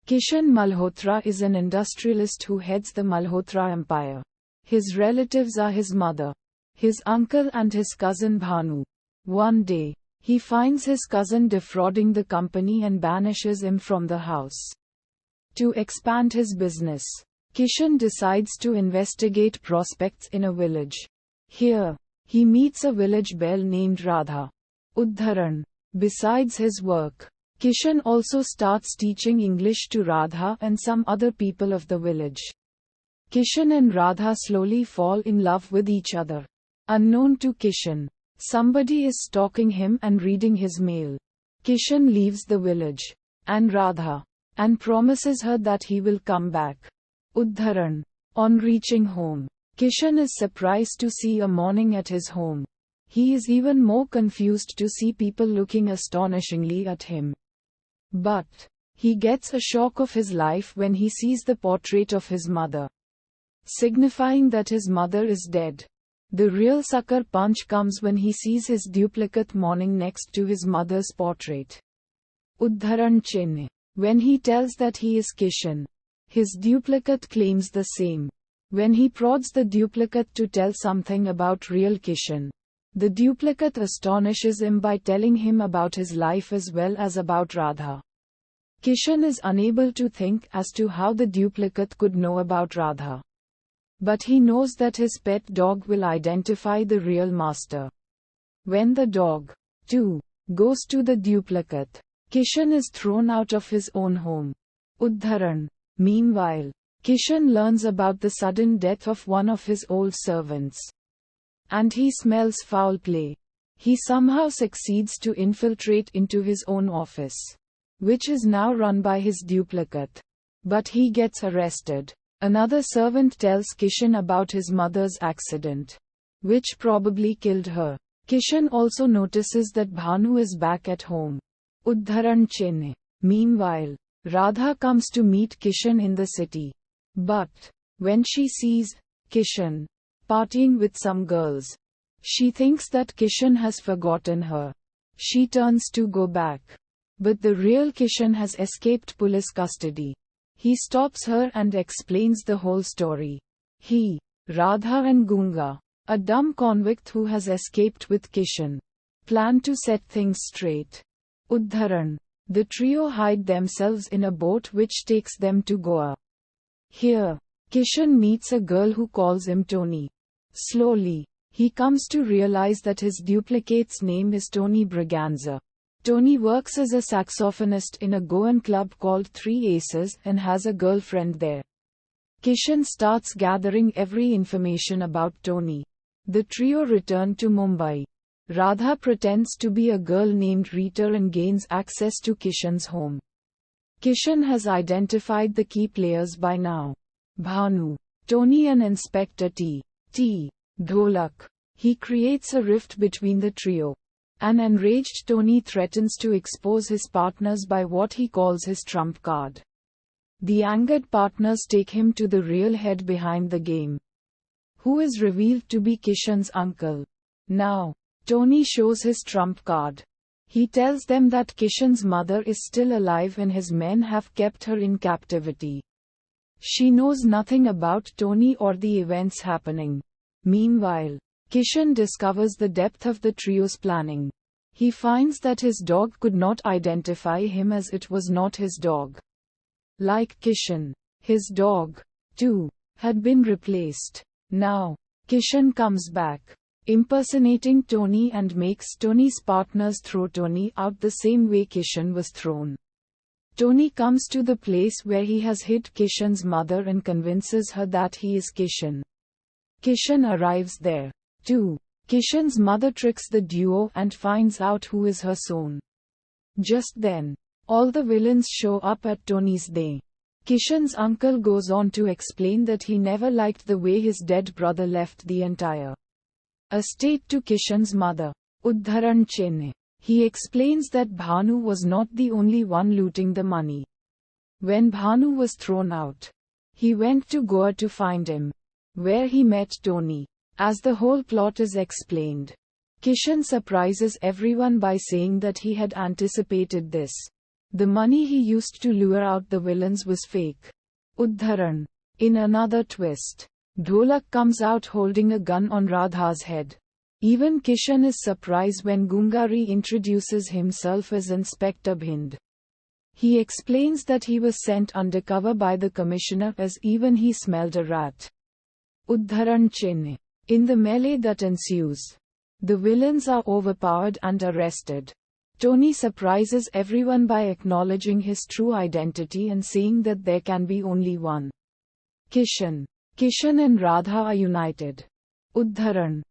Kishan Malhotra is an industrialist who heads the Malhotra empire. His relatives are his mother, his uncle and his cousin Bhanu. One day, he finds his cousin defrauding the company and banishes him from the house. To expand his business, Kishan decides to investigate prospects in a village. Here, he meets a village belle named Radha. Udharan. Besides his work, Kishan also starts teaching English to Radha and some other people of the village. Kishan and Radha slowly fall in love with each other. Unknown to Kishan, somebody is stalking him and reading his mail. Kishan leaves the village and Radha and promises her that he will come back. Udharan. On reaching home, Kishan is surprised to see a morning at his home. He is even more confused to see people looking astonishingly at him. But he gets a shock of his life when he sees the portrait of his mother, signifying that his mother is dead. The real sucker punch comes when he sees his duplicate mourning next to his mother's portrait. Udharan Chinna. When he tells that he is Kishan, his duplicate claims the same. When he prods the duplicate to tell something about real Kishan, the duplicate astonishes him by telling him about his life as well as about Radha. Kishan is unable to think as to how the duplicate could know about Radha. But he knows that his pet dog will identify the real master. When the dog, too, goes to the duplicate, Kishan is thrown out of his own home. Udharan. Meanwhile, Kishan learns about the sudden death of one of his old servants. And he smells foul play. He somehow succeeds to infiltrate into his own office, which is now run by his duplicate. But he gets arrested. Another servant tells Kishan about his mother's accident, which probably killed her. Kishan also notices that Bhanu is back at home. Udharan Chinna. Meanwhile, Radha comes to meet Kishan in the city. But when she sees Kishan partying with some girls, she thinks that Kishan has forgotten her. She turns to go back. But the real Kishan has escaped police custody. He stops her and explains the whole story. He, Radha and Gunga, a dumb convict who has escaped with Kishan, plan to set things straight. Udharan. The trio hide themselves in a boat which takes them to Goa. Here, Kishan meets a girl who calls him Tony. Slowly, he comes to realize that his duplicate's name is Tony Braganza. Tony works as a saxophonist in a Goan club called Three Aces and has a girlfriend there. Kishan starts gathering every information about Tony. The trio return to Mumbai. Radha pretends to be a girl named Rita and gains access to Kishan's home. Kishan has identified the key players by now. Bhanu, Tony and Inspector T. Dholak. He creates a rift between the trio. An enraged Tony threatens to expose his partners by what he calls his trump card. The angered partners take him to the real head behind the game, who is revealed to be Kishan's uncle. Now, Tony shows his trump card. He tells them that Kishan's mother is still alive and his men have kept her in captivity. She knows nothing about Tony or the events happening. Meanwhile, Kishan discovers the depth of the trio's planning. He finds that his dog could not identify him as it was not his dog. Like Kishan, his dog, too, had been replaced. Now, Kishan comes back, impersonating Tony and makes Tony's partners throw Tony out the same way Kishan was thrown. Tony comes to the place where he has hid Kishan's mother and convinces her that he is Kishan. Kishan arrives there, too. Kishan's mother tricks the duo and finds out who is her son. Just then, all the villains show up at Tony's day. Kishan's uncle goes on to explain that he never liked the way his dead brother left the entire estate to Kishan's mother. Udharan Chinna. He explains that Bhanu was not the only one looting the money. When Bhanu was thrown out, he went to Goa to find him, where he met Tony. As the whole plot is explained, Kishan surprises everyone by saying that he had anticipated this. The money he used to lure out the villains was fake. Uddharan. In another twist, Dholak comes out holding a gun on Radha's head. Even Kishan is surprised when Gungari introduces himself as Inspector Bhind. He explains that he was sent undercover by the commissioner as even he smelled a rat. Uddharan Chinne. In the melee that ensues, the villains are overpowered and arrested. Tony surprises everyone by acknowledging his true identity and saying that there can be only one. Kishan. Kishan and Radha are united. Uddharan.